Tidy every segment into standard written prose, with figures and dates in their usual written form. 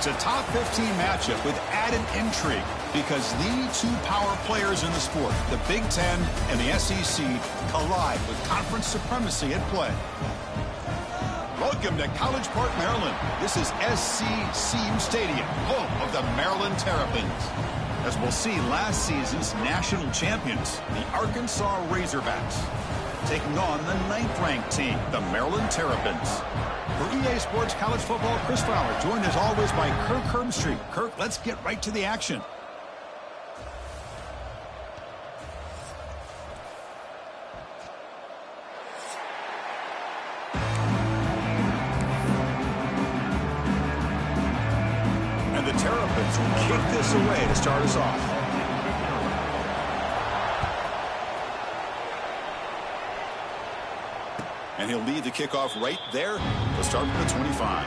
It's a top 15 matchup with added intrigue because the two power players in the sport, the Big Ten and the SEC, collide with conference supremacy at play. Welcome to College Park, Maryland. This is SCCU Stadium, home of the Maryland Terrapins. As we'll see, last season's national champions, the Arkansas Razorbacks, taking on the 9th-ranked team, the Maryland Terrapins. For EA Sports College Football, Chris Fowler, joined as always by Kirk Herbstreit. Kirk, let's get right to the action. And the Terrapins will kick this away to start us off. And he'll lead the kickoff right there. He'll start with the 25.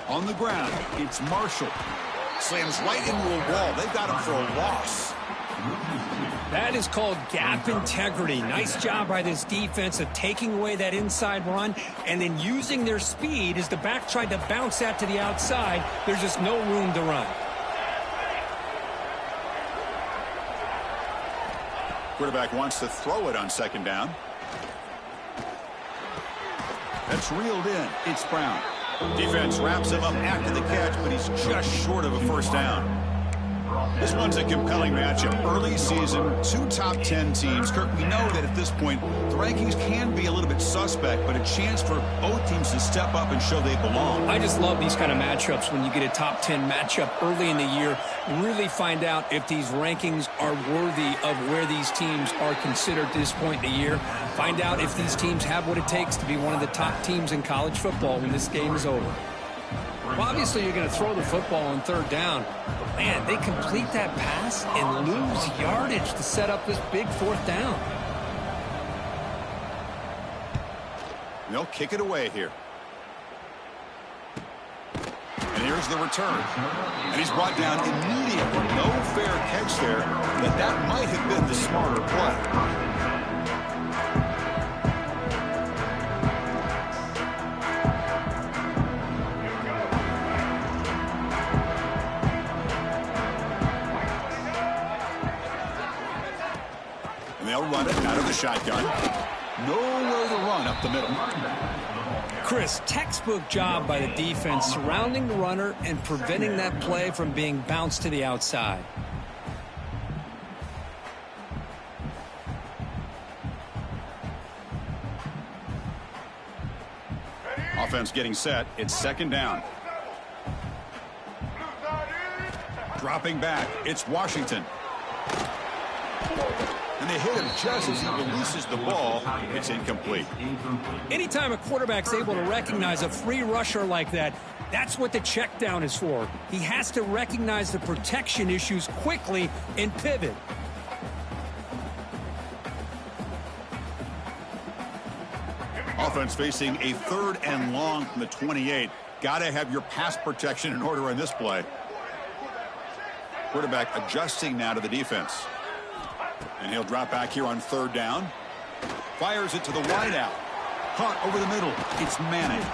On the ground, it's Marshall. Slams right into a wall. They've got him for a loss. That is called gap integrity. Nice job by this defense of taking away that inside run and then using their speed as the back tried to bounce that to the outside. There's just no room to run. Quarterback wants to throw it on second down. That's reeled in. It's Brown. Defense wraps him up after the catch, but he's just short of a first down. This one's a compelling matchup. Early season, two top 10 teams. Kirk, we know that at this point, the rankings can be a little bit suspect, but a chance for both teams to step up and show they belong. I just love these kind of matchups when you get a top 10 matchup early in the year. Really find out if these rankings are worthy of where these teams are considered at this point in the year. Find out if these teams have what it takes to be one of the top teams in college football when this game is over. Well, obviously, you're going to throw the football on third down. But, man, they complete that pass and lose yardage to set up this big fourth down. They'll kick it away here. And here's the return. And he's brought down immediately. No fair catch there, but that might have been the smarter play. They'll run it out of the shotgun. Nowhere to run up the middle. Chris, textbook job by the defense surrounding the runner and preventing that play from being bounced to the outside. offense getting set. It's second down. Dropping back, it's Washington. And they hit him just as he releases the ball. It's incomplete. Anytime a quarterback's able to recognize a free rusher like that, that's what the check down is for. He has to recognize the protection issues quickly and pivot. Offense facing a 3rd and long from the 28. Got to have your pass protection in order in this play. Quarterback adjusting now to the defense. And he'll drop back here on 3rd down. Fires it to the wideout. Caught over the middle. It's Manning.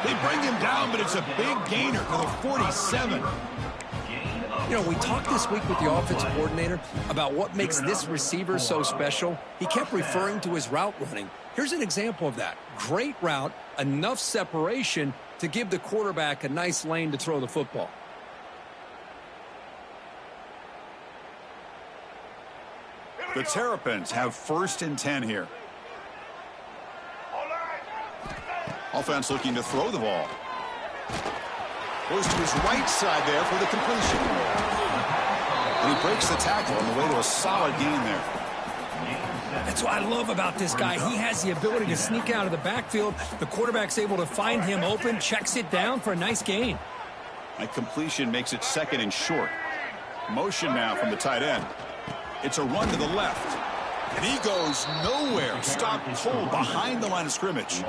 They bring him down, but it's a big gainer for the 47. You know, we talked this week with the offensive coordinator about what makes this receiver so special. He kept referring to his route running. Here's an example of that. Great route, enough separation to give the quarterback a nice lane to throw the football. The Terrapins have 1st and 10 here. Offense looking to throw the ball. Goes to his right side there for the completion. And he breaks the tackle on the way to a solid gain there. That's what I love about this guy. He has the ability to sneak out of the backfield. The quarterback's able to find him open, checks it down for a nice gain. That completion makes it 2nd and short. Motion now from the tight end. It's a run to the left. And he goes nowhere. Stopped cold behind the line of scrimmage.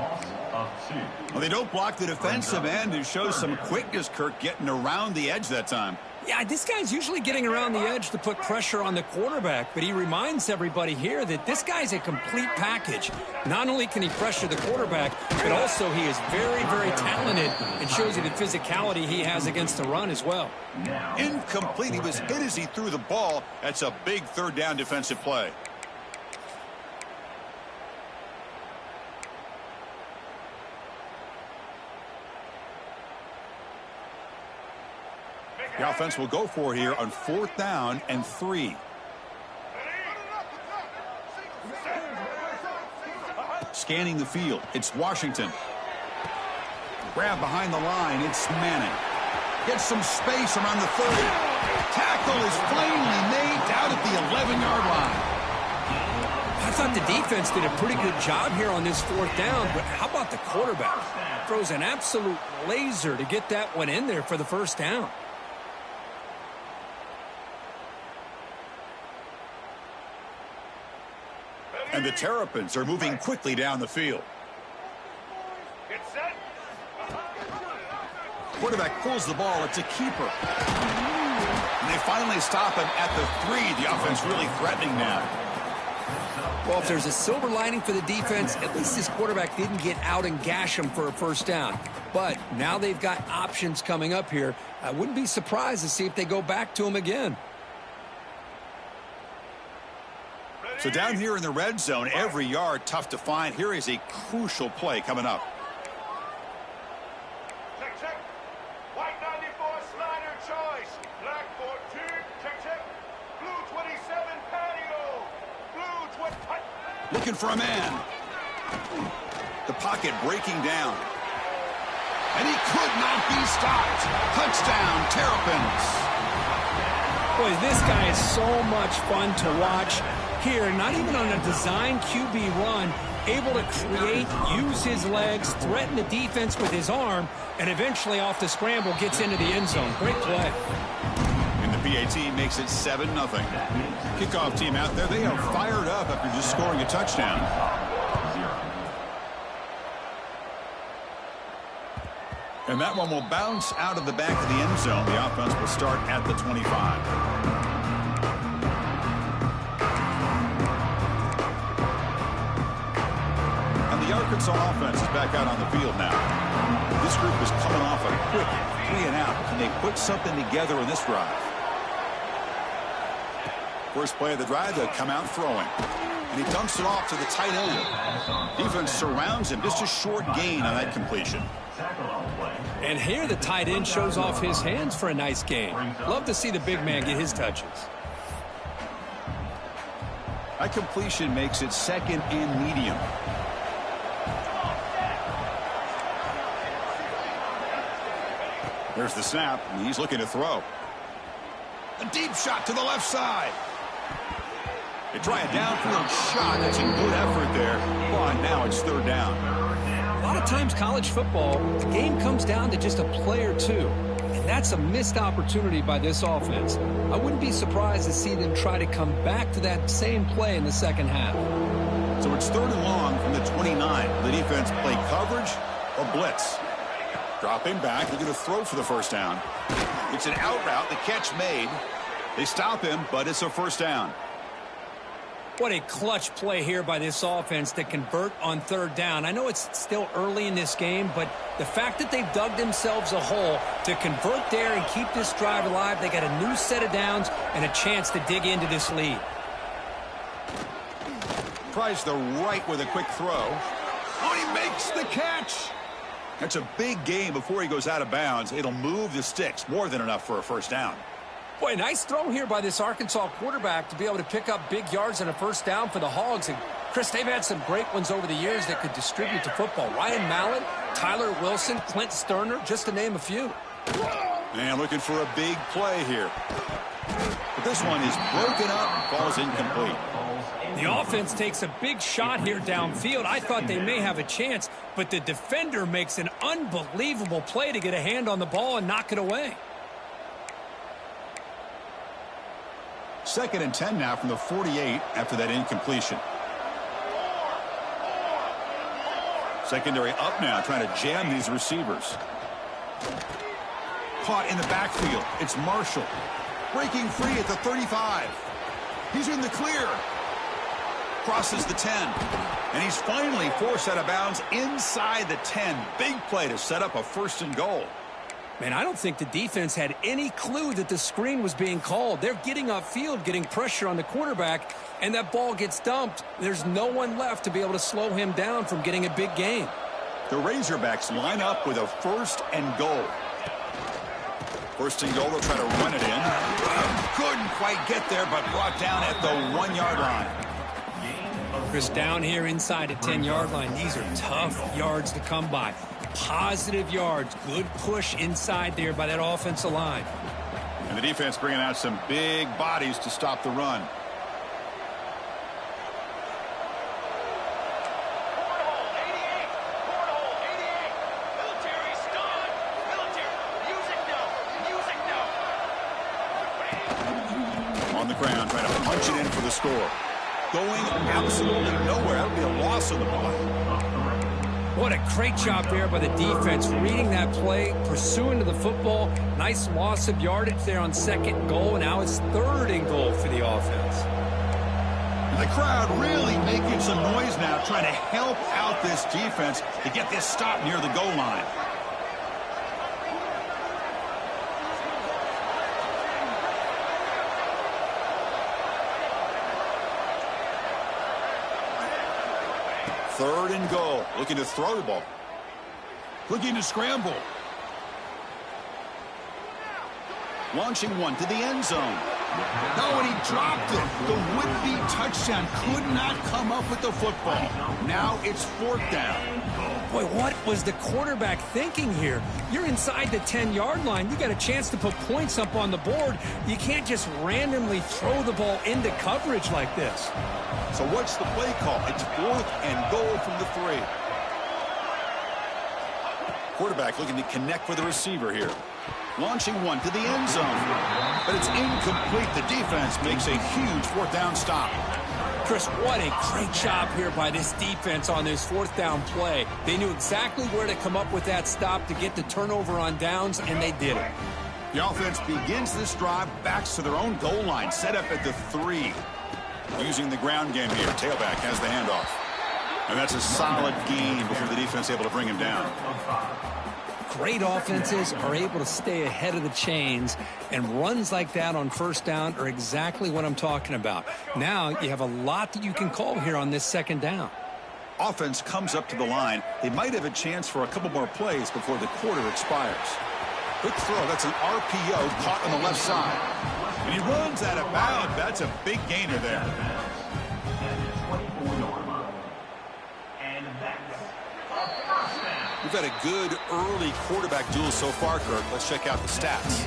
Well, they don't block the defensive end. It shows some quickness, Kirk, getting around the edge that time. Yeah, this guy's usually getting around the edge to put pressure on the quarterback, but he reminds everybody here that this guy's a complete package. Not only can he pressure the quarterback, but also he is very, very talented and shows you the physicality he has against the run as well. Incomplete. He was hit as he threw the ball. That's a big 3rd down defensive play. The offense will go for it here on 4th down and 3. Scanning the field, it's Washington. Grab behind the line, it's Manning. Gets some space around the 30. Tackle is plainly made down at the 11-yard line. I thought the defense did a pretty good job here on this 4th down, but how about the quarterback? Throws an absolute laser to get that one in there for the 1st down. And the Terrapins are moving quickly down the field. Quarterback pulls the ball. It's a keeper. And they finally stop him at the 3. The offense really threatening now. Well, if there's a silver lining for the defense, at least this quarterback didn't get out and gash him for a 1st down. But now they've got options coming up here. I wouldn't be surprised to see if they go back to him again. So down here in the red zone, every yard tough to find. Here is a crucial play coming up. Check. White 94 Slider choice. Black 14. Check. Blue 27 patio. Blue 20. Looking for a man. The pocket breaking down. And he could not be stopped. Touchdown, Terrapins. Boy, this guy is so much fun to watch. Here, not even on a design QB run, able to create, use his legs, threaten the defense with his arm, and eventually off the scramble gets into the end zone. Great play. And the PAT makes it 7-0. Kickoff team out there, they are fired up after just scoring a touchdown. And that one will bounce out of the back of the end zone. The offense will start at the 25. The Arkansas offense is back out on the field now. This group is coming off a quick 3-and-out. Can they put something together in this drive? First play of the drive, they'll come out throwing. And he dumps it off to the tight end. Defense surrounds him. Just a short gain on that completion. And here the tight end shows off his hands for a nice gain. Love to see the big man get his touches. That completion makes it 2nd and medium. There's the snap, and he's looking to throw. A deep shot to the left side. They try a downfield shot. That's a good effort there. Oh, and now it's third down. A lot of times college football, the game comes down to just a play or two. And that's a missed opportunity by this offense. I wouldn't be surprised to see them try to come back to that same play in the second half. So it's third and long from the 29. The defense play coverage or blitz. Dropping back, looking to throw for the first down. It's an out route, the catch made. They stop him, but it's a first down. What a clutch play here by this offense to convert on third down. I know it's still early in this game, but the fact that they've dug themselves a hole to convert there and keep this drive alive, they got a new set of downs and a chance to dig into this lead. Tries the right with a quick throw. Oh, he makes the catch. That's a big gain before he goes out of bounds. It'll move the sticks, more than enough for a first down. Boy, nice throw here by this Arkansas quarterback to be able to pick up big yards and a first down for the Hogs. And, Chris, they've had some great ones over the years that could distribute the football. Ryan Mallett, Tyler Wilson, Clint Sterner, just to name a few. And looking for a big play here. But this one is broken up, falls incomplete. The offense takes a big shot here downfield. I thought they may have a chance, but the defender makes an unbelievable play to get a hand on the ball and knock it away. Second and 10 now from the 48 after that incompletion. Secondary up now, trying to jam these receivers. Caught in the backfield. It's Marshall. Breaking free at the 35. He's in the clear. Crosses the 10. And he's finally forced out of bounds inside the 10. Big play to set up a first and goal. Man, I don't think the defense had any clue that the screen was being called. They're getting upfield, getting pressure on the quarterback, and that ball gets dumped. There's no one left to be able to slow him down from getting a big gain. The Razorbacks line up with a first and goal. First and goal, they'll try to run it in. Couldn't quite get there, but brought down at the 1-yard line. Chris, down here inside the 10-yard line, these are tough yards to come by. Positive yards, good push inside there by that offensive line. And the defense bringing out some big bodies to stop the run. On the ground, trying to punch it in for the score. Going absolutely nowhere. That would be a loss on the ball. What a great job there by the defense, reading that play, pursuing to the football. Nice loss of yardage there on second and goal, and now it's third and goal for the offense. And the crowd really making some noise now, trying to help out this defense to get this stop near the goal line. Third and goal. Looking to throw the ball. Looking to scramble. Launching one to the end zone. No, and he dropped it. The would-be touchdown could not come up with the football. Now it's fourth down. Boy, what was the quarterback thinking here? You're inside the 10-yard line. You got a chance to put points up on the board. You can't just randomly throw the ball into coverage like this. So what's the play call? It's fourth and goal from the 3. Quarterback looking to connect with the receiver here. Launching one to the end zone. But it's incomplete. The defense makes a huge fourth down stop. Chris, what a great job here by this defense on this fourth down play. They knew exactly where to come up with that stop to get the turnover on downs, and they did it. The offense begins this drive, backs to their own goal line, set up at the 3. Using the ground game here. Tailback has the handoff. And that's a solid gain before the defense is able to bring him down. Great offenses are able to stay ahead of the chains, and runs like that on first down are exactly what I'm talking about. Now you have a lot that you can call here on this second down. Offense comes up to the line. They might have a chance for a couple more plays before the quarter expires. Quick throw. That's an RPO caught on the left side. And he runs out of bounds. That's a big gainer there. And that's a first down. We've had a good early quarterback duel so far, Kirk. Let's check out the stats.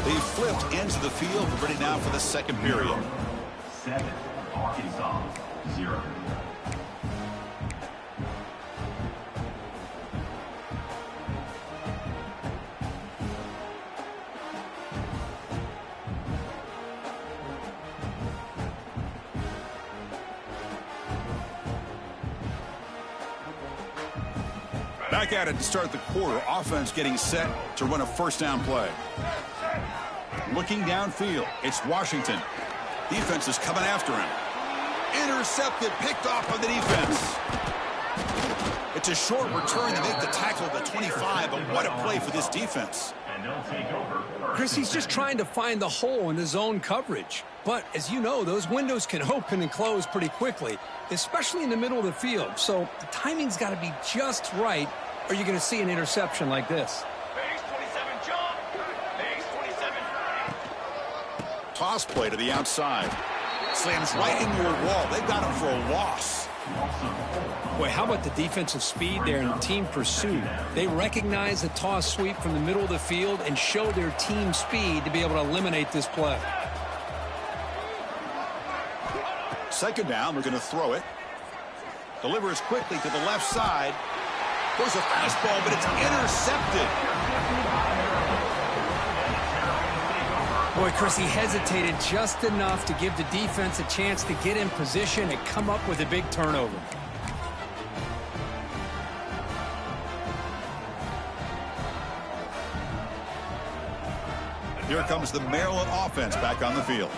They flipped ends of the field. We're ready now for the second period. 7, Arkansas 0. Back at it to start the quarter. Offense getting set to run a first down play. Looking downfield, it's Washington. Defense is coming after him. Intercepted, picked off by the defense. It's a short return to make the tackle at the 25, but what a play for this defense. And they'll take over. Chris, he's just trying to find the hole in the zone coverage. But as you know, those windows can open and close pretty quickly, especially in the middle of the field. So the timing's got to be just right, or you're going to see an interception like this. Base 27, jump. Base 27. Toss play to the outside. Slams right into a wall. They've got him for a loss. Boy, how about the defensive speed there and the team pursuit? They recognize the toss sweep from the middle of the field and show their team speed to be able to eliminate this play. Second down, we're going to throw it. Delivers quickly to the left side. Goes a fastball, but it's intercepted. Boy, Chris, he hesitated just enough to give the defense a chance to get in position and come up with a big turnover. Here comes the Maryland offense back on the field.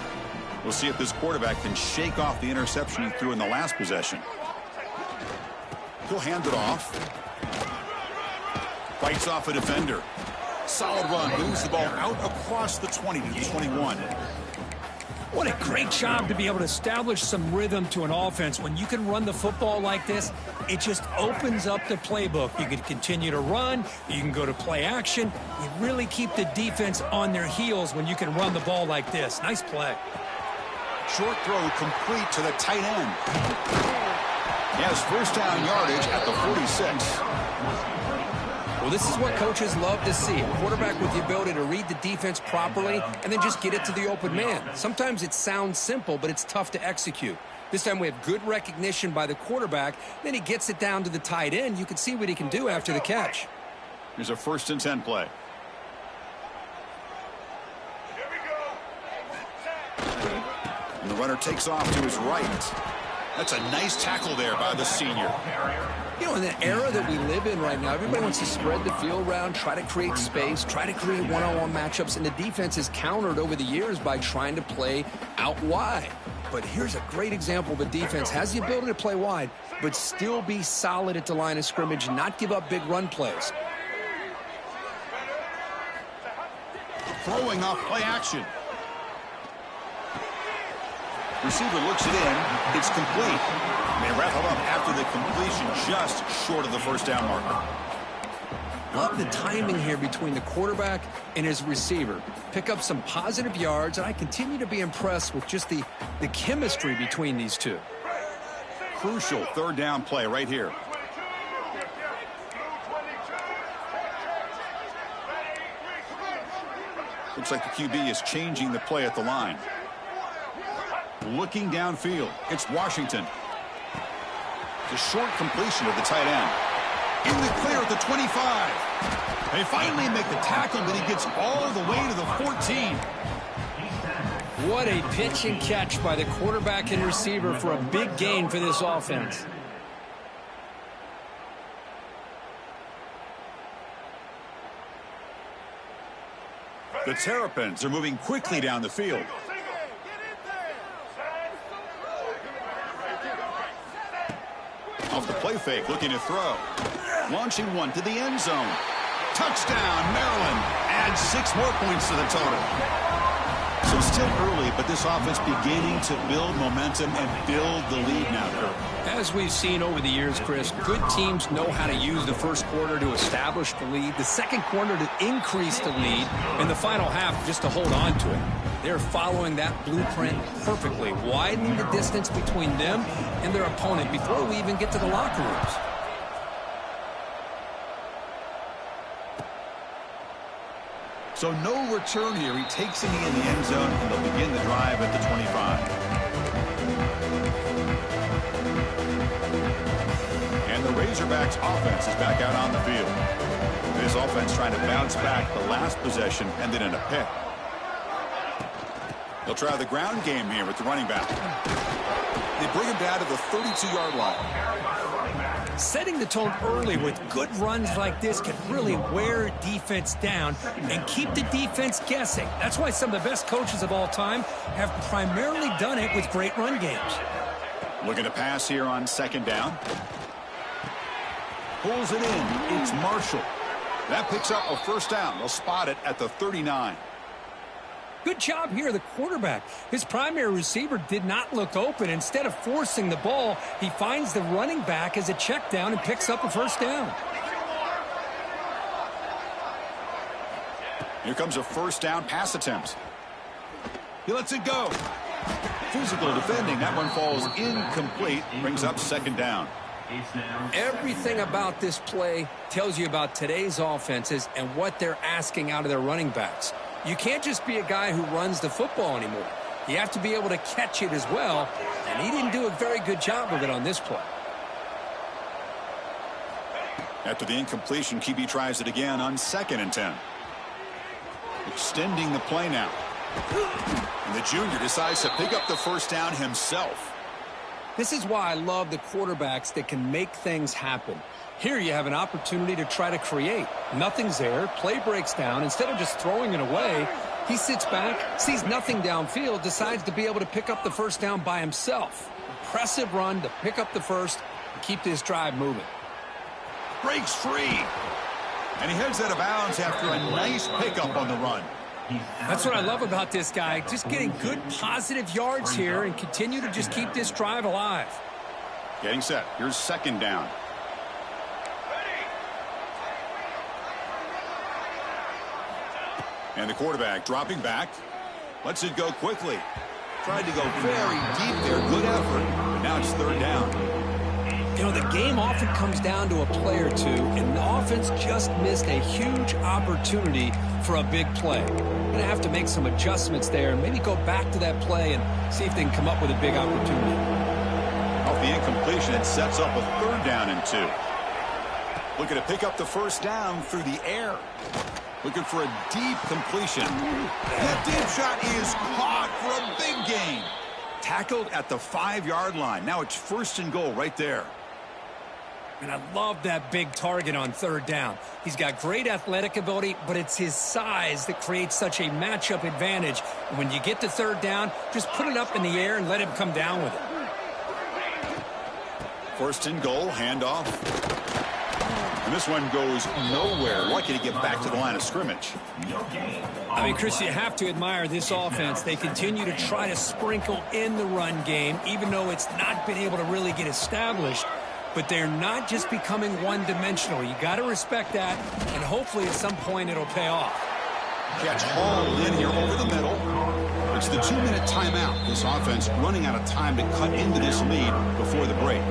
We'll see if this quarterback can shake off the interception he threw in the last possession. He'll hand it off. Fights off a defender. Solid run. Moves the ball out across the 20 to the 21. What a great job to be able to establish some rhythm to an offense. When you can run the football like this, it just opens up the playbook. You can continue to run. You can go to play action. You really keep the defense on their heels when you can run the ball like this. Nice play. Short throw complete to the tight end. He has first down yardage at the 46. Well, this is what coaches love to see. A quarterback with the ability to read the defense properly and then just get it to the open man. Sometimes it sounds simple, but it's tough to execute. This time we have good recognition by the quarterback. Then he gets it down to the tight end. You can see what he can do after the catch. Here's a 1st and 10 play. Here we go. And the runner takes off to his right. That's a nice tackle there by the senior. You know, in the era that we live in right now, everybody wants to spread the field around, try to create space, try to create one-on-one matchups, and the defense is countered over the years by trying to play out wide. But here's a great example of a defense has the ability to play wide, but still be solid at the line of scrimmage, not give up big run plays. Throwing off play action. Receiver looks it in. It's complete. They wrap it up after the completion, just short of the first down marker. Love the timing here between the quarterback and his receiver. Pick up some positive yards, and I continue to be impressed with just the chemistry between these two. Crucial 3rd down play right here. Looks like the QB is changing the play at the line. Looking downfield, it's Washington. The short completion of the tight end. In the clear at the 25. They finally make the tackle, but he gets all the way to the 14. What a pitch and catch by the quarterback and receiver for a big gain for this offense. The Terrapins are moving quickly down the field. Off the play fake, looking to throw. Launching one to the end zone. Touchdown, Maryland. Adds 6 more points to the total. So still early, but this offense beginning to build momentum and build the lead now, Kirk. As we've seen over the years, Chris, good teams know how to use the first quarter to establish the lead, the second quarter to increase the lead, and the final half just to hold on to it. They're following that blueprint perfectly, widening the distance between them and their opponent before we even get to the locker rooms. So no return here. He takes a knee in the end zone, and they'll begin the drive at the 25. And the Razorbacks offense is back out on the field. This offense trying to bounce back. The last possession ended in a pick. They'll try the ground game here with the running back. They bring him down to the 32-yard line. Setting the tone early with good runs like this can really wear a defense down and keep the defense guessing. That's why some of the best coaches of all time have primarily done it with great run games. Looking to pass here on second down. Pulls it in. It's Marshall. That picks up a first down. They'll spot it at the 39. Good job here, the quarterback. His primary receiver did not look open. Instead of forcing the ball, he finds the running back as a check down and picks up a first down. Here comes a first down pass attempt. He lets it go. Physical defending. That one falls incomplete. Brings up second down. Everything about this play tells you about today's offenses and what they're asking out of their running backs. You can't just be a guy who runs the football anymore. You have to be able to catch it as well, and he didn't do a very good job of it on this play. After the incompletion, QB tries it again on 2nd and 10. Extending the play now. And the junior decides to pick up the first down himself. This is why I love the quarterbacks that can make things happen. Here you have an opportunity to try to create. Nothing's there. Play breaks down. Instead of just throwing it away, he sits back, sees nothing downfield, decides to be able to pick up the first down by himself. Impressive run to pick up the first and keep this drive moving. Breaks free. And he heads out of bounds after a nice pickup on the run. That's what I love about this guy. Just getting good positive yards here and continue to just keep this drive alive. Getting set. Here's second down. And the quarterback dropping back. Lets it go quickly. Tried to go very deep there. Good effort. But now it's third down. You know, the game often comes down to a play or two, and the offense just missed a huge opportunity for a big play. Going to have to make some adjustments there and maybe go back to that play and see if they can come up with a big opportunity. Off the incompletion, it sets up a third down and 2. Looking to pick up the first down through the air. Looking for a deep completion. That deep shot is caught for a big gain. Tackled at the 5-yard line. Now it's first and goal right there. And I love that big target on third down. He's got great athletic ability, but it's his size that creates such a matchup advantage. And when you get to third down, just put it up in the air and let him come down with it. First and goal, handoff. And this one goes nowhere. Lucky to get back to the line of scrimmage. I mean, Chris, you have to admire this offense. They continue to try to sprinkle in the run game, even though it's not been able to really get established. But they're not just becoming one-dimensional. You got to respect that, and hopefully at some point it'll pay off. Catch hauled in here over the middle. It's the 2-minute timeout. This offense running out of time to cut into this lead before the break.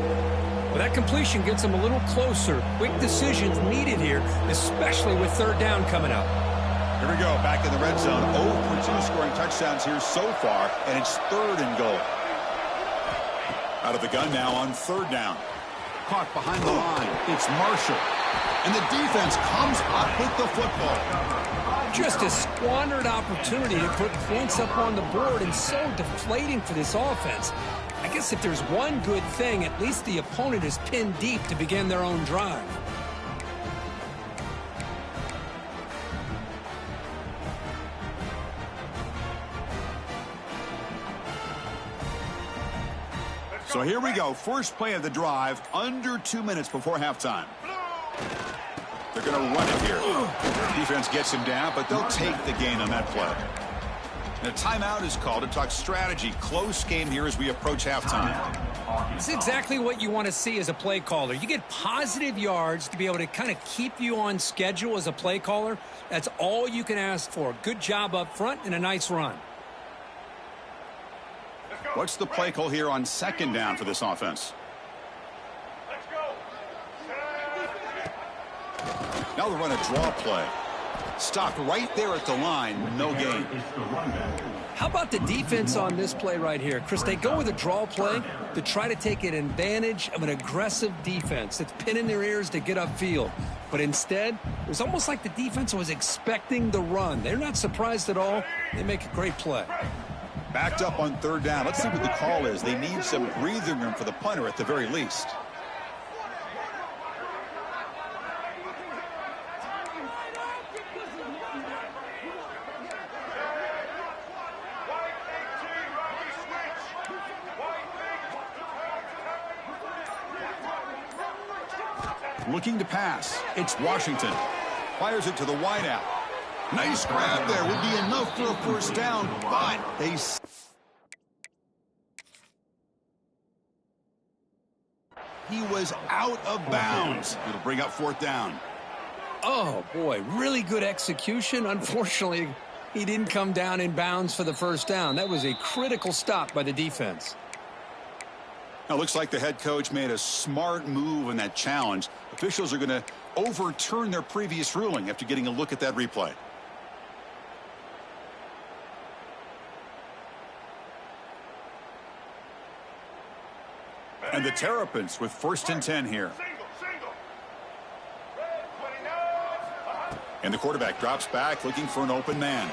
Well, that completion gets them a little closer. Quick decisions needed here, especially with third down coming up. Here we go, back in the red zone. 0 for 2 scoring touchdowns here so far, and it's third and goal. Out of the gun now on third down. Caught behind the line. It's Marshall. And the defense comes up with the football. Just a squandered opportunity to put points up on the board, and so deflating for this offense. I guess if there's one good thing, at least the opponent is pinned deep to begin their own drive. So here we go. First play of the drive, under 2 minutes before halftime. They're going to run it here. Defense gets him down, but they'll take the gain on that play. And a timeout is called to talk strategy. Close game here as we approach halftime. It's exactly what you want to see as a play caller. You get positive yards to be able to kind of keep you on schedule as a play caller. That's all you can ask for. Good job up front and a nice run. What's the play call here on second down for this offense? Let's go. Now they'll run a draw play. Stopped right there at the line. No gain. How about the defense on this play right here? Chris, they go with a draw play to try to take an advantage of an aggressive defense that's pinning their ears to get upfield. But instead, it was almost like the defense was expecting the run. They're not surprised at all. They make a great play. Backed up on third down. Let's see what the call is. They need some breathing room for the punter at the very least. Looking to pass. It's Washington. Fires it to the wideout. Nice grab there. Would be enough for a first down, but they... He was out of bounds. It'll bring up fourth down. Oh, boy, really good execution. Unfortunately, he didn't come down in bounds for the first down. That was a critical stop by the defense. Now, looks like the head coach made a smart move in that challenge. Officials are going to overturn their previous ruling after getting a look at that replay. And the Terrapins with 1st and 10 here. And the quarterback drops back looking for an open man.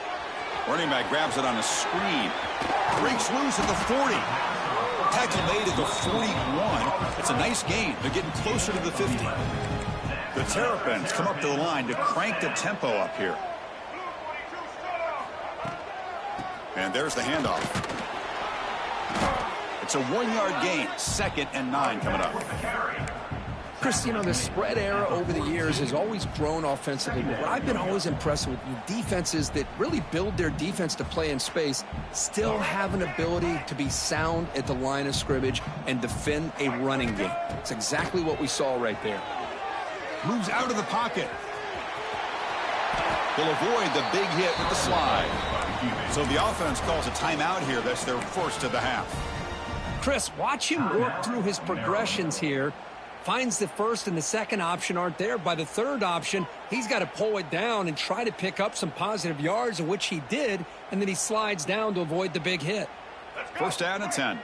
Running back grabs it on a screen. Breaks loose at the 40. Tackle made at the 41. It's a nice gain. They're getting closer to the 50. The Terrapins come up to the line to crank the tempo up here. And there's the handoff. It's a 1-yard gain. 2nd and 9 coming up. Chris, you know, the spread era over the years has always grown offensively, but what I've been always impressed with defenses that really build their defense to play in space still have an ability to be sound at the line of scrimmage and defend a running game. It's exactly what we saw right there. Moves out of the pocket. They'll avoid the big hit with the slide. So the offense calls a timeout here. That's their first of the half. Chris, watch him work through his progressions here. Finds the first and the second option aren't there. By the third option, he's got to pull it down and try to pick up some positive yards, of which he did, and then he slides down to avoid the big hit. First down and 10.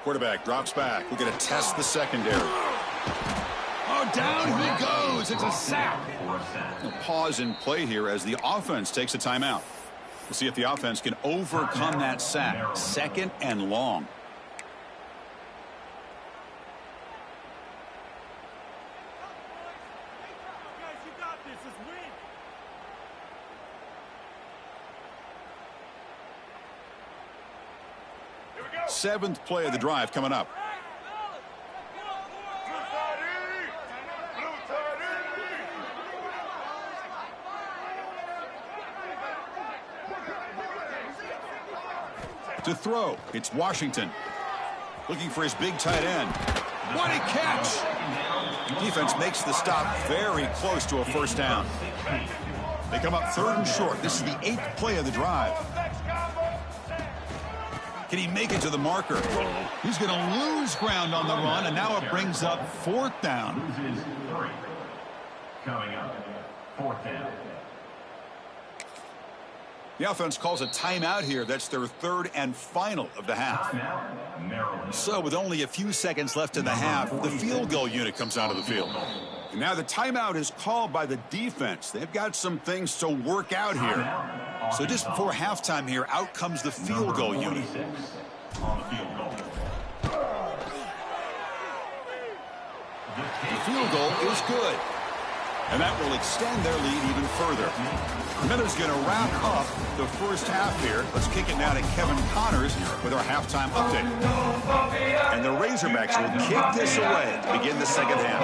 Quarterback drops back. We're going to test the secondary. Oh, down he goes. It's a sack. A pause in play here as the offense takes a timeout. We'll see if the offense can overcome that sack. 2nd and long. Seventh play of the drive coming up. To throw, it's Washington. Looking for his big tight end. What a catch! Defense makes the stop very close to a first down. They come up 3rd and short. This is the 8th play of the drive. Can he make it to the marker? He's going to lose ground on the run, and now it brings up 4th down. Coming up, 4th down. The offense calls a timeout here. That's their 3rd and final of the half. So with only a few seconds left in the half, the field goal unit comes out of the field. And now the timeout is called by the defense. They've got some things to work out here. So just before halftime here, out comes the field goal unit. The field goal is good. And that will extend their lead even further. Miller's going to wrap up the first half here. Let's kick it now to Kevin Connors with our halftime update. And the Razorbacks will kick this away to begin the second half.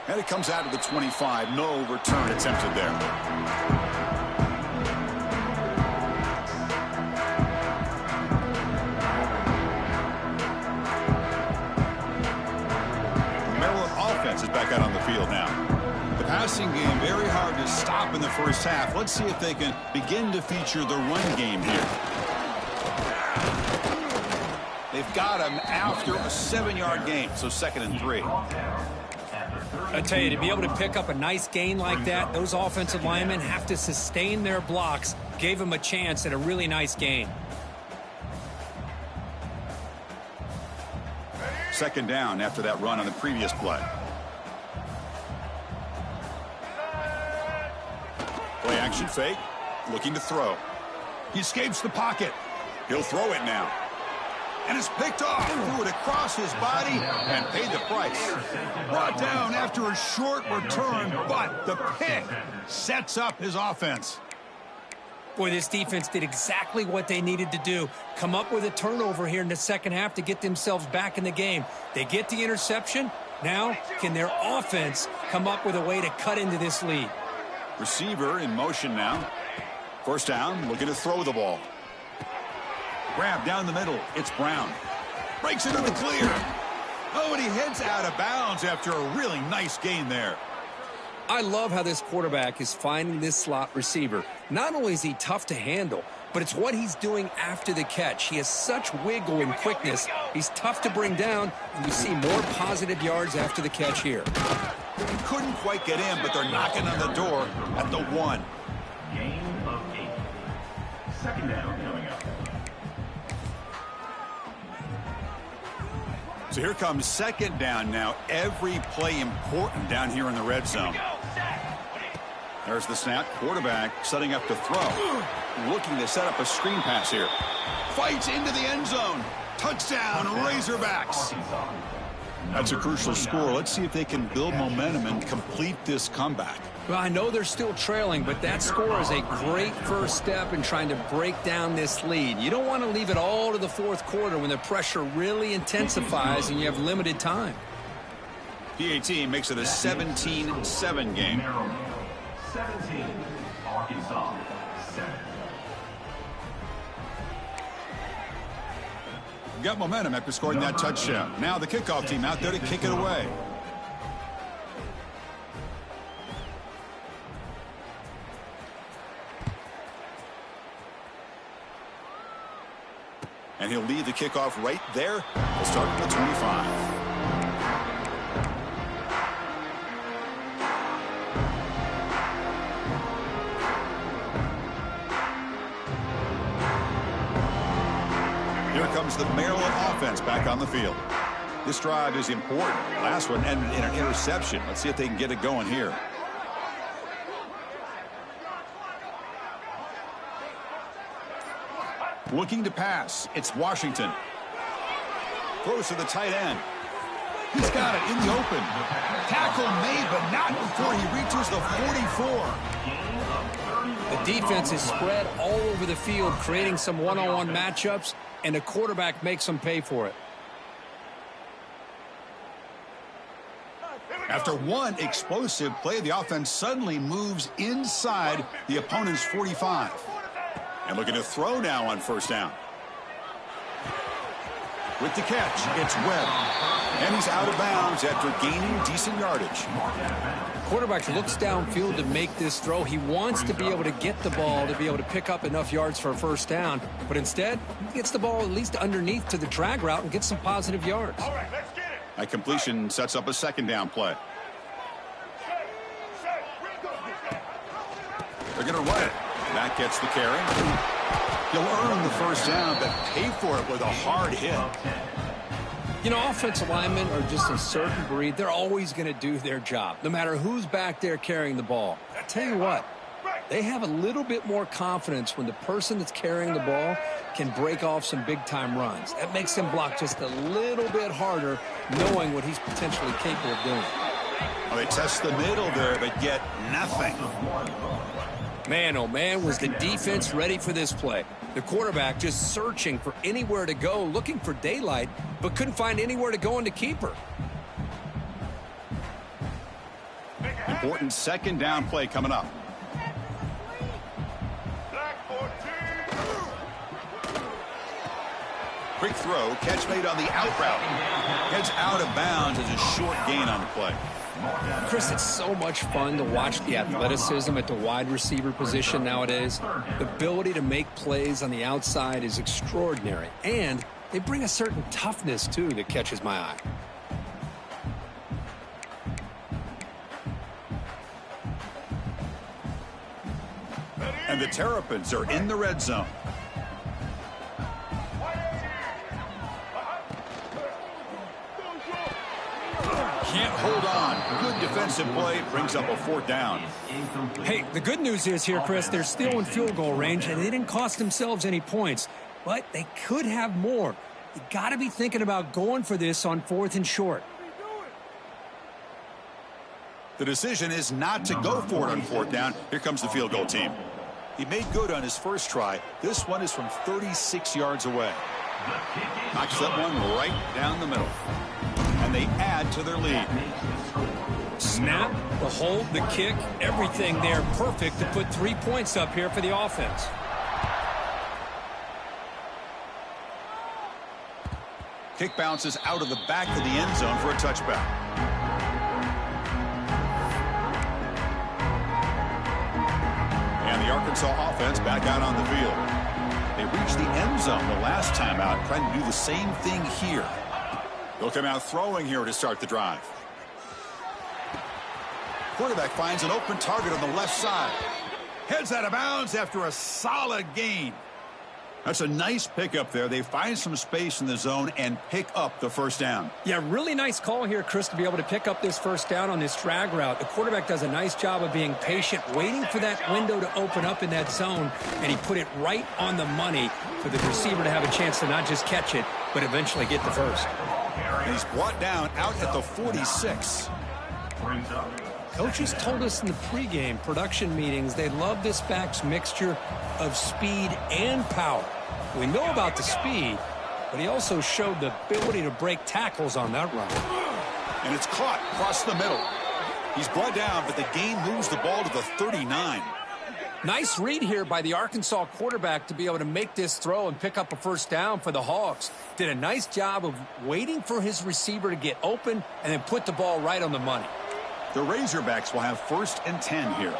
And it comes out of the 25. No return attempted there. Is back out on the field now. The passing game very hard to stop in the first half. Let's see if they can begin to feature the run game here. They've got him after a 7-yard gain, so 2nd and 3. I tell you, to be able to pick up a nice gain like that, those offensive linemen have to sustain their blocks. Gave him a chance at a really nice gain. 2nd down after that run on the previous play. Play action fake, looking to throw. He escapes the pocket. He'll throw it now. And it's picked off. Threw it across his body and paid the price. Brought down after a short return, but the pick sets up his offense. Boy, this defense did exactly what they needed to do. Come up with a turnover here in the second half to get themselves back in the game. They get the interception. Now, can their offense come up with a way to cut into this lead? Receiver in motion now. 1st down, looking to throw the ball. Grab down the middle. It's Brown. Breaks into the clear. Oh, and he heads out of bounds after a really nice gain there. I love how this quarterback is finding this slot receiver. Not only is he tough to handle, but it's what he's doing after the catch. He has such wiggle and quickness. He's tough to bring down, and you see more positive yards after the catch here. He couldn't quite get in, but they're knocking on the door at the 1. Gain of 8. 2nd down coming up. So here comes 2nd down now. Every play important down here in the red zone. There's the snap. Quarterback setting up to throw. Looking to set up a screen pass here. Fights into the end zone. Touchdown, Razorbacks. That's a crucial score. Let's see if they can build momentum and complete this comeback. Well, I know they're still trailing, but that score is a great first step in trying to break down this lead. You don't want to leave it all to the 4th quarter when the pressure really intensifies and you have limited time. PAT makes it a 17-7 game. 17, Arkansas 7. Got momentum after scoring that touchdown. Now the kickoff team out there to kick it away. And he'll lead the kickoff right there. We'll start at the 25. Here comes the Maryland offense back on the field. This drive is important. Last one ended in an interception. Let's see if they can get it going here. Looking to pass. It's Washington. Throws to the tight end. He's got it in the open. Tackle made, but not before he reaches the 44. The defense is spread all over the field, creating some one-on-one matchups, and the quarterback makes them pay for it. After one explosive play, the offense suddenly moves inside the opponent's 45. And looking to throw now on 1st down. With the catch, it's Webb. And he's out of bounds after gaining decent yardage. Quarterback looks downfield to make this throw. He wants to be able to get the ball to be able to pick up enough yards for a 1st down. But instead, he gets the ball at least underneath to the drag route and gets some positive yards. All right, let's get it. That completion sets up a 2nd down play. They're going to run it. That gets the carry. He'll earn the 1st down, but pay for it with a hard hit. You know, offensive linemen are just a certain breed. They're always going to do their job, no matter who's back there carrying the ball. I tell you what, they have a little bit more confidence when the person that's carrying the ball can break off some big-time runs. That makes them block just a little bit harder, knowing what he's potentially capable of doing. Well, they test the middle there, but get nothing. Man, oh man, was the defense ready for this play. The quarterback just searching for anywhere to go, looking for daylight, but couldn't find anywhere to go in the keeper. Important 2nd down play coming up. Quick throw, catch made on the out route. Heads out of bounds as a short gain on the play. Chris, it's so much fun to watch the athleticism at the wide receiver position nowadays. The ability to make plays on the outside is extraordinary. And they bring a certain toughness, too, that catches my eye. And the Terrapins are in the red zone. Can't hold on. Good defensive play brings up a 4th down. Hey, the good news is here, Chris, they're still in field goal range, and they didn't cost themselves any points. But they could have more. You got to be thinking about going for this on 4th and short. The decision is not to go for it on 4th down. Here comes the field goal team. He made good on his first try. This one is from 36 yards away. Knocks that one right down the middle. And they add to their lead. Snap, the hold, the kick, everything there perfect to put 3 points up here for the offense. Kick bounces out of the back of the end zone for a touchback. And the Arkansas offense back out on the field. They reached the end zone the last time out, trying to do the same thing here. They'll come out throwing here to start the drive. Quarterback finds an open target on the left side. Heads out of bounds after a solid gain. That's a nice pickup there. They find some space in the zone and pick up the 1st down. Yeah, really nice call here, Chris, to be able to pick up this 1st down on this drag route. The quarterback does a nice job of being patient, waiting for that window to open up in that zone, and he put it right on the money for the receiver to have a chance to not just catch it, but eventually get the first. And he's brought down out at the 46. Coaches told us in the pregame production meetings they love this back's mixture of speed and power. We know about the speed, but he also showed the ability to break tackles on that run. And it's caught across the middle. He's brought down, but the gain moves the ball to the 39. Nice read here by the Arkansas quarterback to be able to make this throw and pick up a 1st down for the Hogs. Did a nice job of waiting for his receiver to get open and then put the ball right on the money. The Razorbacks will have 1st and 10 here.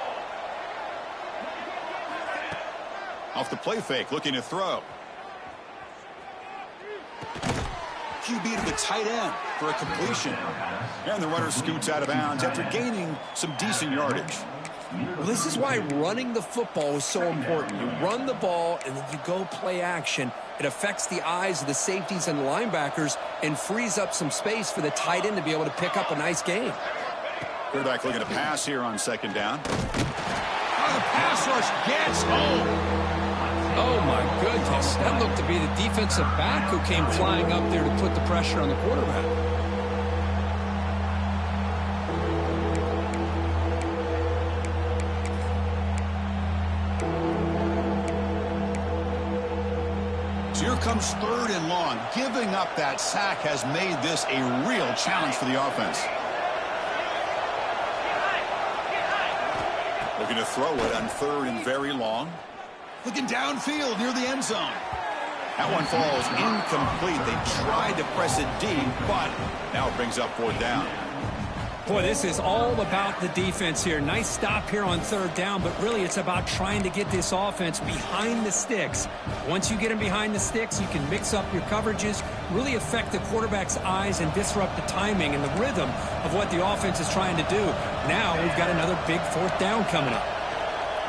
Off the play fake, looking to throw. QB to the tight end for a completion. And the runner scoots out of bounds after gaining some decent yardage. Well, this is why running the football is so important. You run the ball and then you go play action. It affects the eyes of the safeties and the linebackers and frees up some space for the tight end to be able to pick up a nice gain. Quarterback looking to pass here on 2nd down. Oh, the pass rush gets home. Oh, my goodness. That looked to be the defensive back who came flying up there to put the pressure on the quarterback. So here comes 3rd and long. Giving up that sack has made this a real challenge for the offense. Looking to throw it on 3rd and very long. Looking downfield near the end zone. That one falls incomplete. They tried to press it deep, but now it brings up 4th down. Boy, this is all about the defense here. Nice stop here on 3rd down, but really it's about trying to get this offense behind the sticks. Once you get them behind the sticks, you can mix up your coverages, really affect the quarterback's eyes and disrupt the timing and the rhythm of what the offense is trying to do. Now we've got another big 4th down coming up.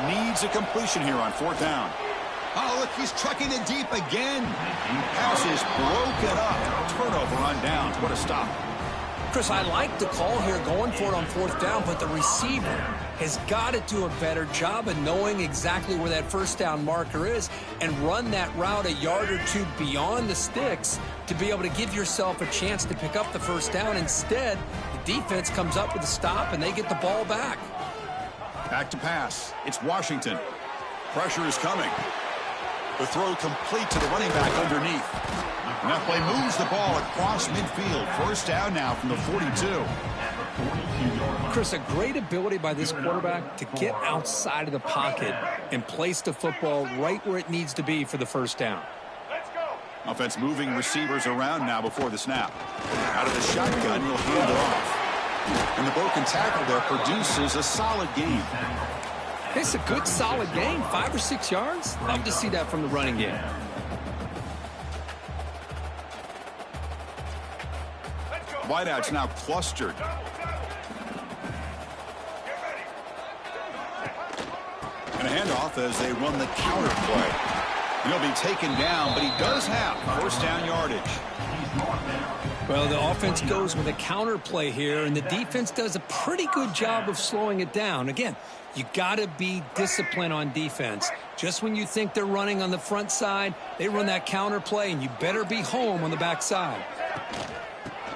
Needs a completion here on 4th down. Oh, look, he's trucking it deep again. Pass is broken up. Turnover on downs. What a stop. Chris, I like the call here going for it on 4th down, but the receiver has got to do a better job of knowing exactly where that 1st down marker is and run that route a yard or two beyond the sticks to be able to give yourself a chance to pick up the 1st down. Instead, the defense comes up with a stop and they get the ball back. Back to pass. It's Washington. Pressure is coming. The throw complete to the running back underneath. And that play moves the ball across midfield. 1st down now from the 42. Chris, a great ability by this quarterback to get outside of the pocket and place the football right where it needs to be for the 1st down. Let's go. Offense moving receivers around now before the snap. Out of the shotgun, he'll hand it off. And the broken tackle there produces a solid gain. It's a good, solid gain. 5 or 6 yards. Love to see that from the running game. Wideouts now clustered. And a handoff as they run the counter play. He'll be taken down, but he does have first down yardage. Well, the offense goes with a counter play here, and the defense does a pretty good job of slowing it down. Again, you got to be disciplined on defense. Just when you think they're running on the front side, they run that counter play, and you better be home on the back side.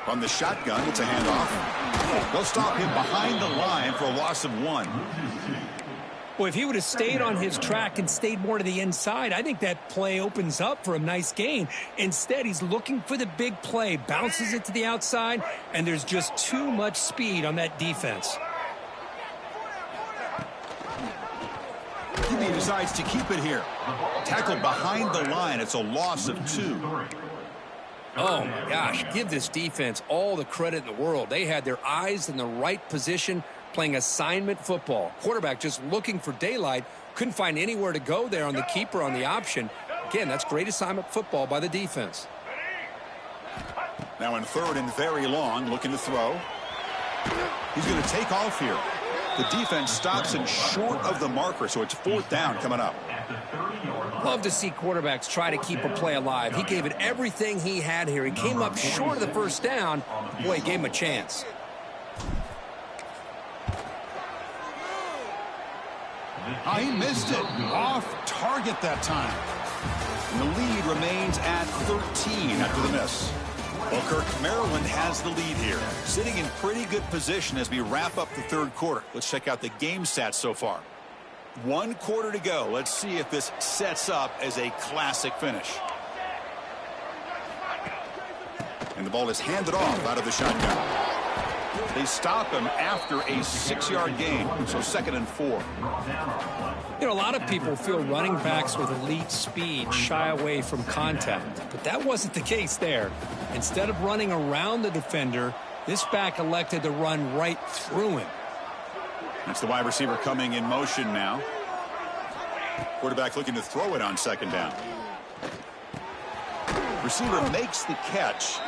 From the shotgun, it's a handoff. They'll stop him behind the line for a loss of 1. Well, if he would have stayed on his track and stayed more to the inside, I think that play opens up for a nice gain. Instead, he's looking for the big play, bounces it to the outside, and there's just too much speed on that defense. He decides to keep it here. Tackled behind the line. It's a loss of 2. Oh, my gosh. Give this defense all the credit in the world. They had their eyes in the right position, playing assignment football. Quarterback just looking for daylight. Couldn't find anywhere to go there on the keeper on the option. Again, that's great assignment football by the defense. Now in 3rd and very long, looking to throw. He's going to take off here. The defense stops him short of the marker, so it's 4th down coming up. Love to see quarterbacks try to keep a play alive. He gave it everything he had here. He came up short of the first down. Boy, he gave him a chance. He missed it. Off target that time. And the lead remains at 13 after the miss. Well, Kirk, Maryland has the lead here. Sitting in pretty good position as we wrap up the 3rd quarter. Let's check out the game stats so far. 1 quarter to go. Let's see if this sets up as a classic finish. And the ball is handed off out of the shotgun. They stop him after a 6-yard gain, so 2nd and 4. You know, a lot of people feel running backs with elite speed shy away from contact, but that wasn't the case there. Instead of running around the defender, this back elected to run right through him. That's the wide receiver coming in motion now. Quarterback looking to throw it on 2nd down. Receiver makes the catch.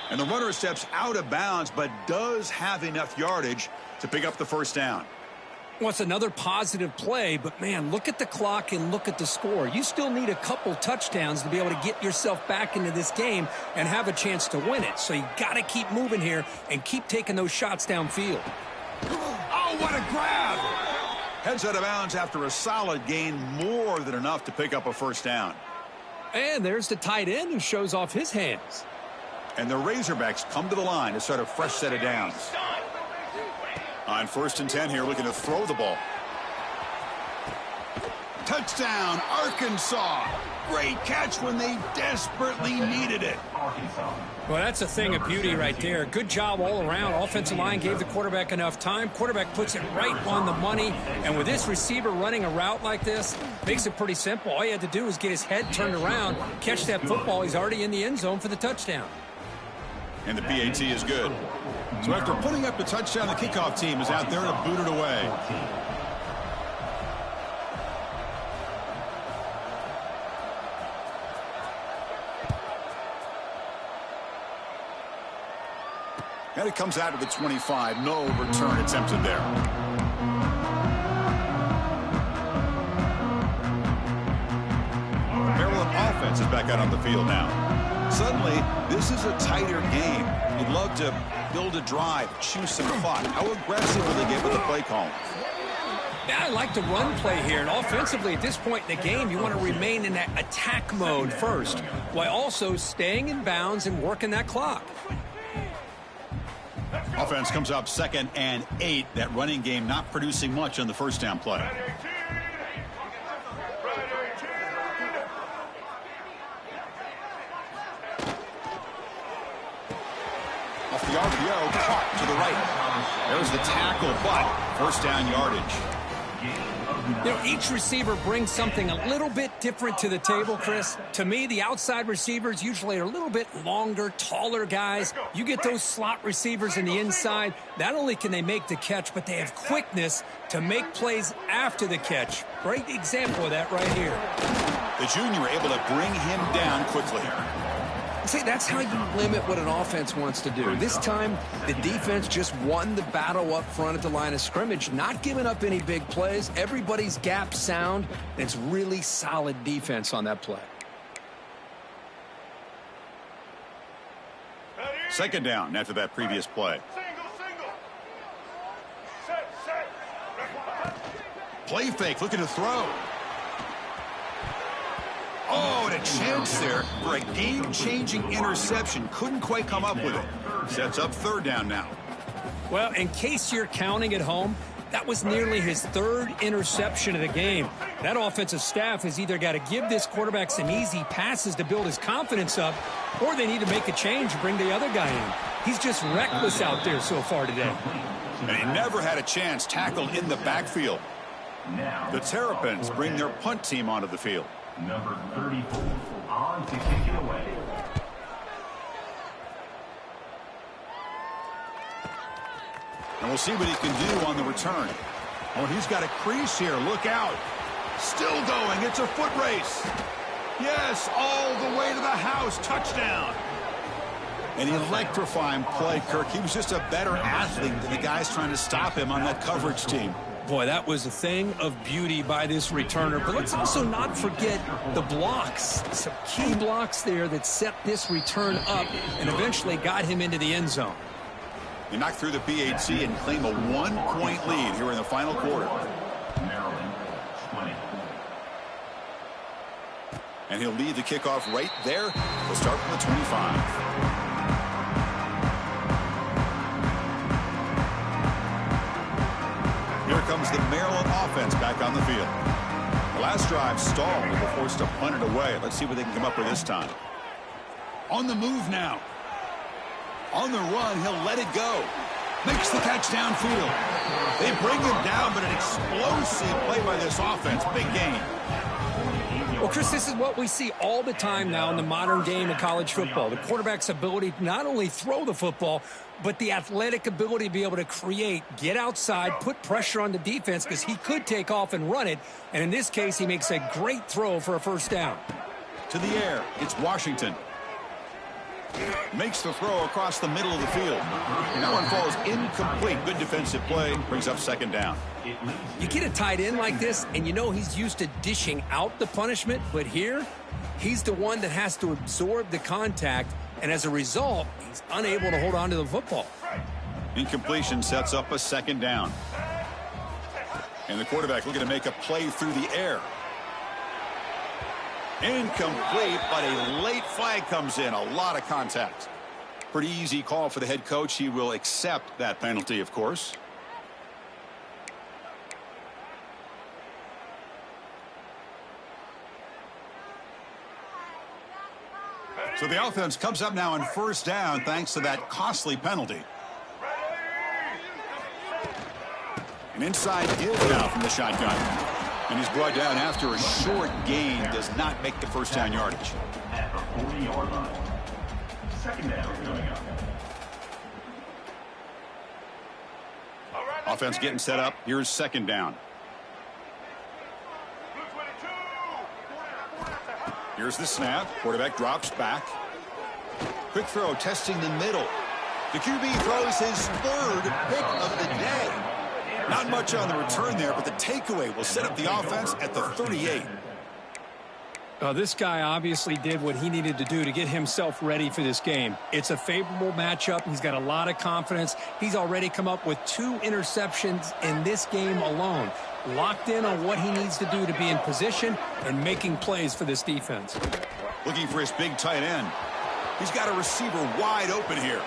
And the runner steps out of bounds, but does have enough yardage to pick up the first down. Well, it's another positive play, but, man, look at the clock and look at the score. You still need a couple touchdowns to be able to get yourself back into this game and have a chance to win it. So you got to keep moving here and keep taking those shots downfield. Oh, what a grab! Heads out of bounds after a solid gain, more than enough to pick up a first down. And there's the tight end who shows off his hands. And the Razorbacks come to the line to start a fresh set of downs. On 1st and 10 here, looking to throw the ball. Touchdown, Arkansas. Great catch when they desperately needed it. Well, that's a thing of beauty right there. Good job all around. Offensive line gave the quarterback enough time. Quarterback puts it right on the money. And with this receiver running a route like this, makes it pretty simple. All you had to do was get his head turned around, catch that football. He's already in the end zone for the touchdown. And the PAT is good. So after putting up the touchdown, the kickoff team is out there to boot it away. And it comes out to the 25. No return attempted there. Maryland offense is back out on the field now. Suddenly, this is a tighter game. You'd love to build a drive, choose some clock. How aggressive will they get with the play call? Yeah, I like the run play here. And offensively, at this point in the game, you want to remain in that attack mode first, while also staying in bounds and working that clock. Offense comes up 2nd and 8. That running game not producing much on the first down play. Off the RPO, caught to the right. There's the tackle, but first down yardage. You know, each receiver brings something a little bit different to the table, Chris. To me, the outside receivers usually are a little bit longer, taller guys. You get those slot receivers in the inside, not only can they make the catch, but they have quickness to make plays after the catch. Great example of that right here. The junior able to bring him down quickly. See, that's how you limit what an offense wants to do. This time, the defense just won the battle up front at the line of scrimmage, not giving up any big plays. Everybody's gap sound, and it's really solid defense on that play. Second down after that previous play. Single. Set. Play fake, looking to throw. Oh, and a chance there for a game-changing interception. Couldn't quite come up with it. Sets up third down now. Well, in case you're counting at home, that was nearly his third interception of the game. That offensive staff has either got to give this quarterback some easy passes to build his confidence up, or they need to make a change and bring the other guy in. He's just reckless out there so far today. And he never had a chance tackled in the backfield. The Terrapins bring their punt team onto the field. Number 34 on to kick it away. And we'll see what he can do on the return. Oh, he's got a crease here. Look out. Still going. It's a foot race. Yes, all the way to the house. Touchdown. An electrifying play, Kirk. He was just a better athlete than the guys trying to stop him on that coverage team. Boy, that was a thing of beauty by this returner. But let's also not forget the blocks. Some key blocks there that set this return up and eventually got him into the end zone. He knocked through the PAT and claimed a 1-point lead here in the final quarter. Maryland 20. And he'll lead the kickoff right there. We'll start from the 25. Here comes the Maryland offense back on the field. The last drive stalled and were forced to punt it away. Let's see what they can come up with this time. On the move now. On the run, he'll let it go. Makes the catch downfield. They bring him down, but an explosive play by this offense. Big gain. Well, Chris, this is what we see all the time now in the modern game of college football. The quarterback's ability to not only throw the football, but the athletic ability to be able to create, get outside, put pressure on the defense because he could take off and run it. And in this case, he makes a great throw for a first down. To the air, it's Washington. Makes the throw across the middle of the field. And that one falls incomplete. Good defensive play. Brings up second down. You get a tight end like this, and you know he's used to dishing out the punishment. But here, he's the one that has to absorb the contact. And as a result, he's unable to hold on to the football. Incompletion sets up a second down. And the quarterback looking to make a play through the air. Incomplete, but a late flag comes in. A lot of contact. Pretty easy call for the head coach. He will accept that penalty, of course. So the offense comes up now on first down thanks to that costly penalty. And inside is now from the shotgun. And he's brought down after a short gain. Does not make the first down yardage. At the 40-yard line. Second down coming up. Offense getting set up. Here's second down. Here's the snap. Quarterback drops back. Quick throw testing the middle. The QB throws his third pick of the day. Not much on the return there, but the takeaway will set up the offense at the 38. This guy obviously did what he needed to do to get himself ready for this game. It's a favorable matchup. He's got a lot of confidence. He's already come up with 2 interceptions in this game alone. Locked in on what he needs to do to be in position and making plays for this defense. Looking for his big tight end. He's got a receiver wide open here.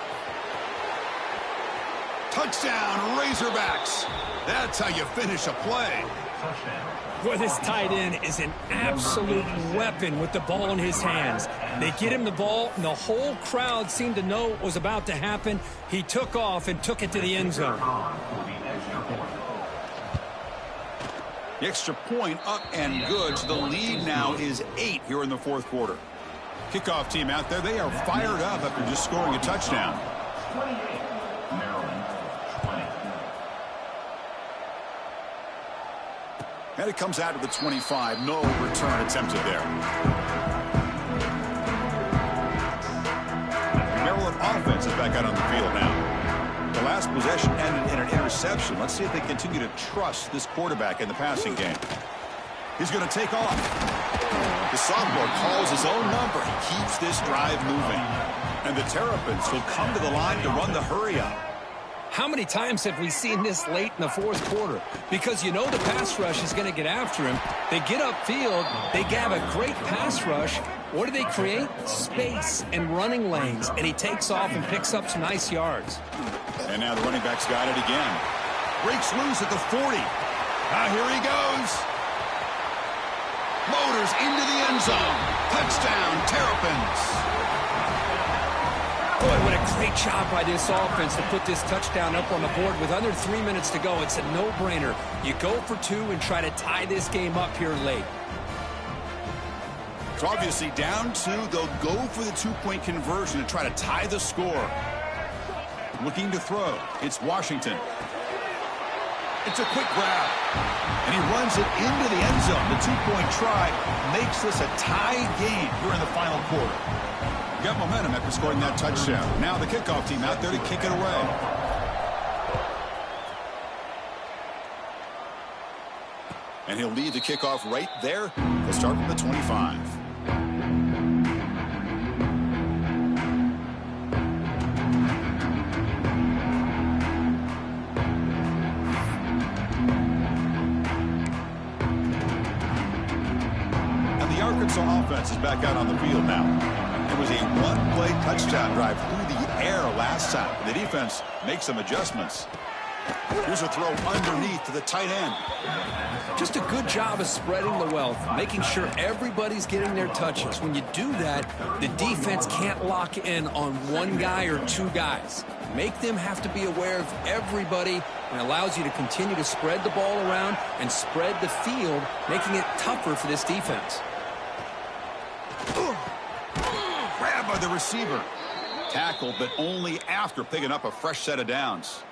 Touchdown, Razorbacks. That's how you finish a play. Boy, this tight end is an absolute weapon with the ball in his hands. They get him the ball, and the whole crowd seemed to know what was about to happen. He took off and took it to the end zone. The extra point up and good. So the lead now is 8 here in the fourth quarter. Kickoff team out there. They are fired up after just scoring a touchdown. 28, Maryland 20. And it comes out of the 25. No return attempted there. offense is back out on the field now. The last possession ended in an interception. Let's see if they continue to trust this quarterback in the passing game. He's going to take off. The sophomore calls his own number. He keeps this drive moving. And the Terrapins will come to the line to run the hurry-up. How many times have we seen this late in the fourth quarter? Because you know the pass rush is going to get after him. They get upfield. They have a great pass rush. What do they create? Space and running lanes. And he takes off and picks up some nice yards. And now the running back's got it again. Breaks loose at the 40. Here he goes. Motors into the end zone. Touchdown, Terrapins. Boy, what a great job by this offense to put this touchdown up on the board. With under 3 minutes to go, it's a no-brainer. You go for two and try to tie this game up here late. So obviously down two, they'll go for the two-point conversion to try to tie the score. Looking to throw. It's Washington. It's a quick grab. And he runs it into the end zone. The two-point try makes this a tie game here in the final quarter. Got momentum after scoring that touchdown. Now the kickoff team out there to kick it away. And he'll lead the kickoff right there. He'll start from the 25. And the Arkansas offense is back out on the field now. It was a one-play touchdown drive through the air last time. The defense makes some adjustments. Here's a throw underneath to the tight end. Just a good job of spreading the wealth, making sure everybody's getting their touches. When you do that, the defense can't lock in on one guy or two guys. Make them have to be aware of everybody, and allows you to continue to spread the ball around and spread the field, making it tougher for this defense. Grab by the receiver. Tackled, but only after picking up a fresh set of downs.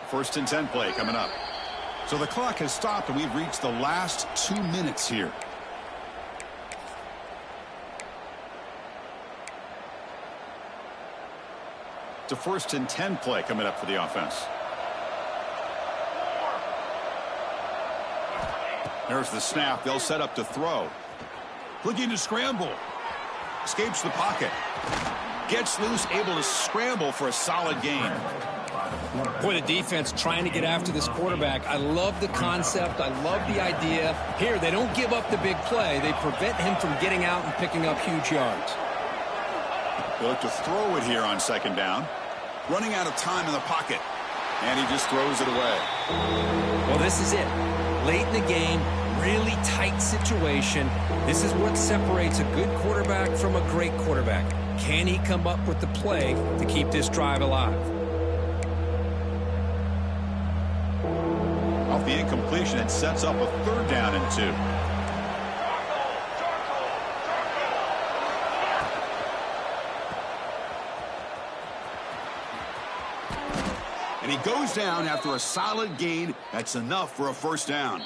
First and 10 play coming up. So the clock has stopped, and we've reached the last 2 minutes here. It's a first and 10 play coming up for the offense. There's the snap. They'll set up to throw. Looking to scramble. Escapes the pocket. Gets loose, able to scramble for a solid gain. Boy, the defense trying to get after this quarterback. I love the concept. I love the idea. Here, they don't give up the big play. They prevent him from getting out and picking up huge yards. They look to throw it here on second down. Running out of time in the pocket. And he just throws it away. Well, this is it. Late in the game, really tight situation. This is what separates a good quarterback from a great quarterback. Can he come up with the play to keep this drive alive? Off the incompletion, it sets up a third down and 2. And he goes down after a solid gain. That's enough for a first down.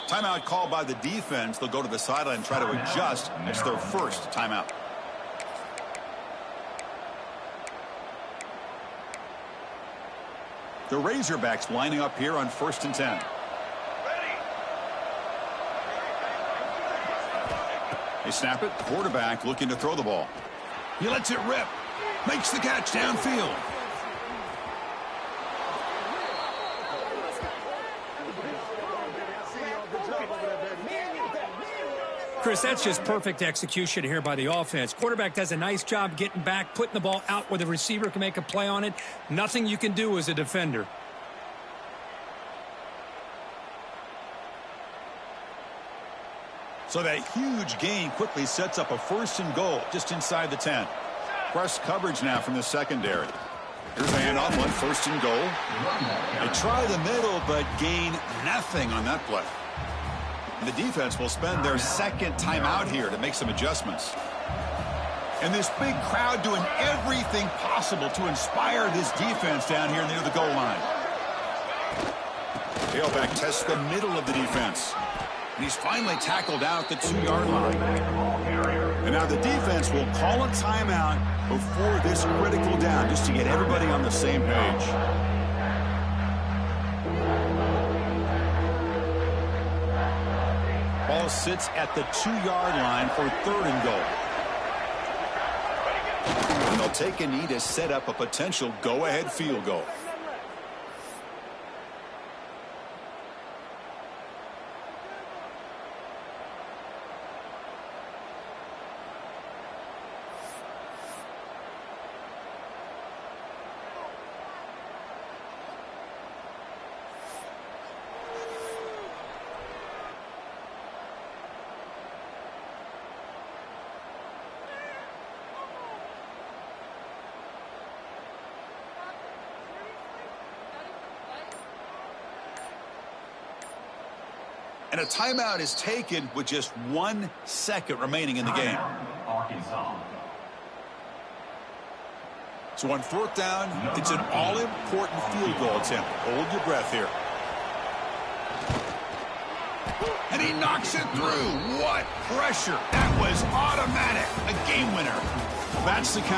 Timeout called by the defense. They'll go to the sideline and try to adjust. It's their first timeout. The Razorbacks lining up here on first and 10. They snap it. Quarterback looking to throw the ball. He lets it rip. Makes the catch downfield. Chris, that's just perfect execution here by the offense. Quarterback does a nice job getting back, putting the ball out where the receiver can make a play on it. Nothing you can do as a defender. So that huge gain quickly sets up a first and goal just inside the 10. Press coverage now from the secondary. Here's a handoff on first and goal. They try the middle, but gain nothing on that play. And the defense will spend their second timeout here to make some adjustments. And this big crowd doing everything possible to inspire this defense down here near the goal line. Tailback tests the middle of the defense. And he's finally tackled out the 2-yard line. And now the defense will call a timeout before this critical down, just to get everybody on the same page. Ball sits at the 2-yard line for 3rd and goal. And they'll take a knee to set up a potential go-ahead field goal. And a timeout is taken with just 1 second remaining in the game. Arkansas. So on 4th down, it's an all-important field goal attempt. Hold your breath here. And he knocks it through. What pressure. That was automatic. A game winner. That's the count.